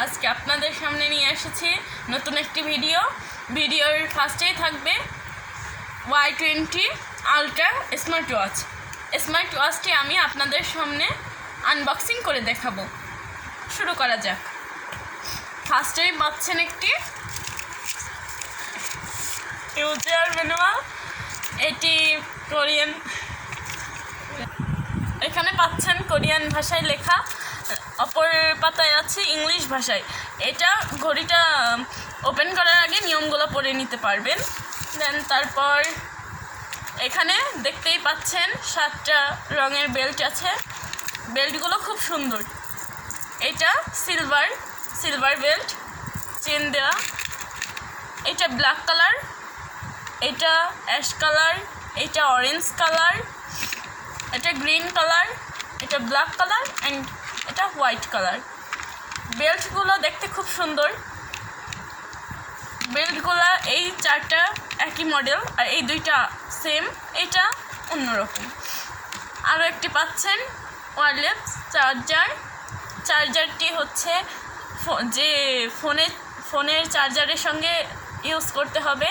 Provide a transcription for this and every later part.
আজকে আপনাদের সামনে নিয়ে এসেছি নতুন একটি ভিডিওর ফার্স্টেই থাকবে Y20 আলট্রা স্মার্ট ওয়াচটি আমি আপনাদের সামনে আনবক্সিং করে দেখাবো। শুরু করা যাক। ফার্স্টেই পাচ্ছেন একটি ইউজার ম্যানুয়াল, এটি কোরিয়ান, এখানে পাচ্ছেন কোরিয়ান ভাষায় লেখা, অপর পাতায় আছে ইংলিশ ভাষায়। এটা ঘড়িটা ওপেন করার আগে নিয়মগুলো পড়ে নিতে পারবেন। দেন তারপর এখানে দেখতেই পাচ্ছেন 7টা রঙের বেল্ট আছে। বেল্টগুলো খুব সুন্দর। এটা সিলভার বেল্ট, চেন দেওয়া। এটা ব্ল্যাক কালার, এটা অ্যাশ কালার, এটা অরেঞ্জ কালার, এটা গ্রিন কালার, এটা ব্ল্যাক কালার অ্যান্ড এটা হোয়াইট কালার। বেল্টগুলো দেখতে খুব সুন্দর। বেল্টগুলো এই 4টা একই মডেল, আর এই 2টা সেম, এটা অন্যরকম। আরও একটি পাচ্ছেন ওয়্যারলেস চার্জারটি হচ্ছে যে ফোনের চার্জারের সঙ্গে ইউজ করতে হবে।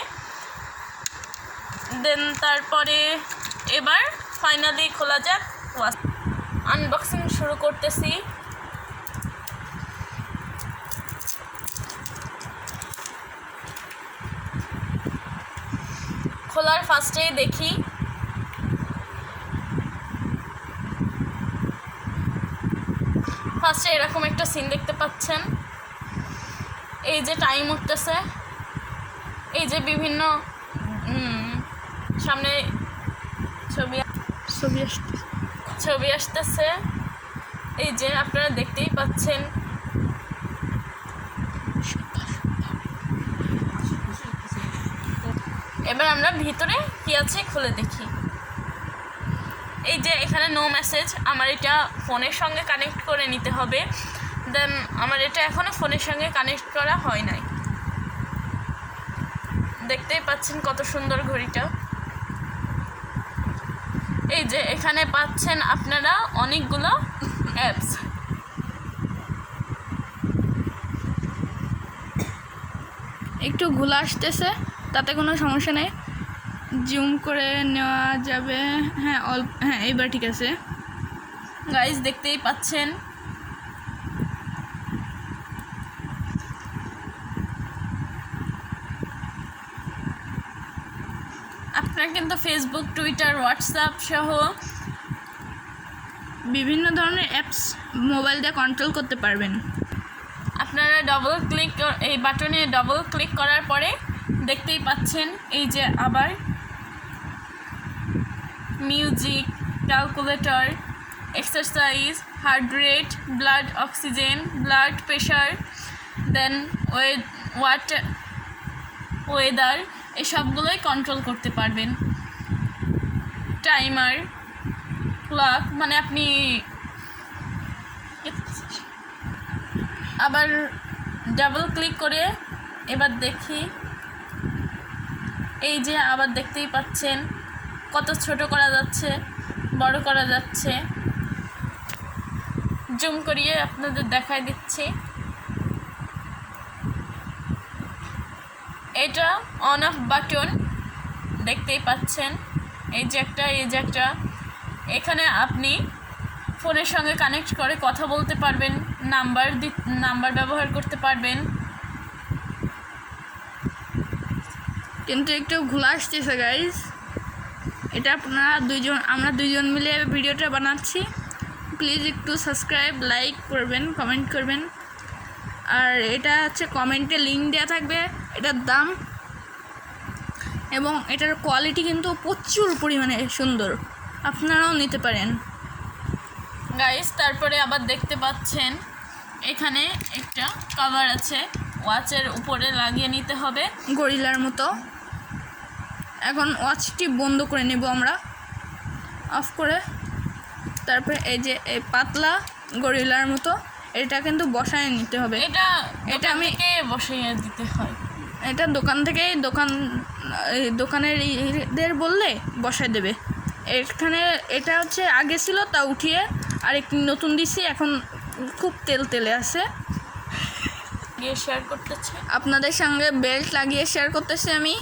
দেন তারপরে এবার ফাইনালি খোলা যাক ওয়াচ। আনবক্সিং শুরু করতেছি। খোলার ফার্স্টেই দেখি ফার্স্টে এরকম একটা সিন দেখতে পাচ্ছেন। এই যে টাইম উঠতেছে, এই যে বিভিন্ন সামনে ছবি আসতেছে, এই যে আপনারা দেখতেই পাচ্ছেন। এবার আমরা ভিতরে কি আছে খুলে দেখি। এই যে এখানে নো মেসেজ, আমার এটা ফোনের সঙ্গে কানেক্ট করে নিতে হবে। দেন আমার এটা এখনও ফোনের সঙ্গে কানেক্ট করা হয় নাই। দেখতেই পাচ্ছেন কত সুন্দর ঘড়িটা। এই যে এখানে পাচ্ছেন আপনারা অনেকগুলো অ্যাপস। একটু ঘোলা আসতেছে, তাতে কোনো সমস্যা নেই, জুম করে নেওয়া যাবে। হ্যাঁ এবার ঠিক আছে। গাইস দেখতেই পাচ্ছেন আপনারা কিন্তু ফেসবুক, টুইটার, হোয়াটসঅ্যাপ সহ বিভিন্ন ধরনের অ্যাপস মোবাইল দিয়ে কন্ট্রোল করতে পারবেন। আপনারা এই বাটনে ডবল ক্লিক করার পরে দেখতেই পাচ্ছেন এই যে আবার music, calculator, exercise, heart rate, blood oxygen, blood pressure, then weather, এই সবগুলোই কন্ট্রোল করতে পারবেন। টাইমার, ক্লক, মানে আপনি আবার ডাবল ক্লিক করে এবার দেখি। এই যে আবার দেখতেই পাচ্ছেন কত ছোট করা যাচ্ছে, বড় করা যাচ্ছে। জুম করিয়ে আপনাদের দেখাই দিচ্ছি। এটা অন অফ বাটন দেখতেই পাচ্ছেন। এই যে একটা এখানে আপনি ফোনের সঙ্গে কানেক্ট করে কথা বলতে পারবেন, নাম্বার ব্যবহার করতে পারবেন। কিন্তু একটু ঘোলা আসতেছে গাইজ। এটা আমরা দুইজন মিলে ভিডিওটা বানাচ্ছি। প্লিজ একটু সাবস্ক্রাইব, লাইক করবেন, কমেন্ট করবেন। আর এটা হচ্ছে কমেন্টে লিঙ্ক দেওয়া থাকবে এটার দাম, এবং এটার কোয়ালিটি কিন্তু প্রচুর পরিমাণে সুন্দর, আপনারাও নিতে পারেন গাইস। তারপরে আবার দেখতে পাচ্ছেন এখানে একটা কভার আছে, ওয়াচের উপরে লাগিয়ে নিতে হবে গরিলার মতো। এখন ওয়াচটি বন্ধ করে নেব আমরা, অফ করে। তারপরে এই যে এই পাতলা গরিলার মতো, এটা কিন্তু বসায় নিতে হবে। এটা আমি বসাইয়ে দিতে হয়। এটা দোকানের বললে বসায় দেবে। এখানে এটা হচ্ছে আগে ছিল, তা উঠিয়ে আর একটি নতুন দিছি, এখন খুব তেলে আছে। লাগিয়ে শেয়ার করতেছে। আপনাদের সঙ্গে বেল্ট লাগিয়ে শেয়ার করতেছি আমি।